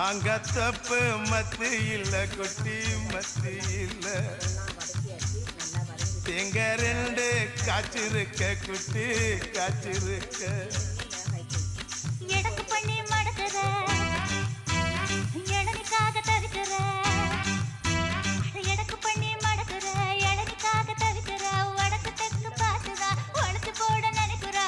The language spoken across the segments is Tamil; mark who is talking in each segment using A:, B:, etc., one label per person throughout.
A: மாங்கத்தப்பு மத்து இல்ல கொட்டி மத்து இல்ல தேங்க ரெண்டு காய்ச்சிருக்க குட்டி காய்ச்சிருக்க
B: எடக்கு பண்ணி மடக்குற எடனுக்காக தவிக்கிற எடக்கு பண்ணி மடக்குற எடனுக்காக தவிக்கிற வடக்கு தெற்கு பார்த்துதா உழைச்சு போட நினைக்கிற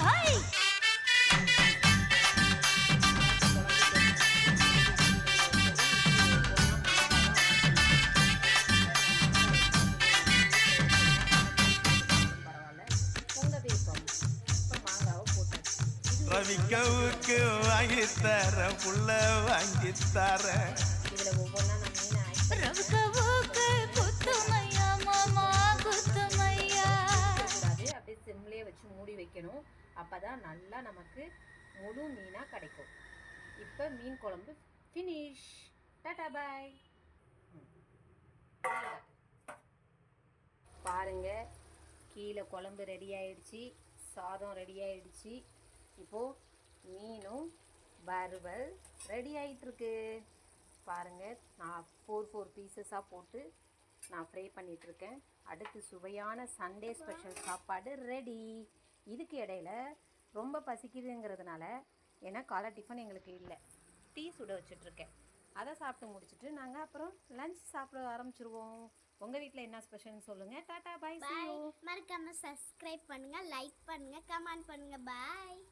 A: ரவிக்கவுக்கு வாங்கித்தர புள்ள வாங்கித்தர
B: ரவிக்கவுக்கு குத்துமையா மாமா குத்துமையா
C: அப்படியே சிம்லேயே வச்சு மூடி வைக்கணும். அப்பதான் நல்லா நமக்கு முழு மீனா கிடைக்கும். இப்போ மீன் குழம்பு ஃபினிஷ். டாடா பாய். பாருங்க, கீழே குழம்பு ரெடி ஆயிடுச்சு, சாதம் ரெடி ஆயிடுச்சு. இப்போது மீனும் வறுவல் ரெடி ஆகிட்டுருக்கு. பாருங்கள், நான் 4 பீசஸாக போட்டு நான் ஃப்ரை பண்ணிகிட்ருக்கேன். அடுத்து சுவையான சண்டே ஸ்பெஷல் சாப்பாடு ரெடி. இதுக்கு இடையில ரொம்ப பசிக்குதுங்கிறதுனால, ஏன்னா காலை டிஃபன் எங்களுக்கு இல்லை, டீ சுட வச்சிட்ருக்கேன். அதை சாப்பிட்டு முடிச்சுட்டு நாங்கள் அப்புறம் லஞ்ச் சாப்பிட ஆரம்பிச்சிருவோம். உங்கள் வீட்டில் என்ன ஸ்பெஷல்னு சொல்லுங்கள். டாட்டா பாய்.
B: மறக்காம சப்ஸ்கிரைப் பண்ணுங்க, லைக் பண்ணுங்க, கமெண்ட் பண்ணுங்க. பாய்.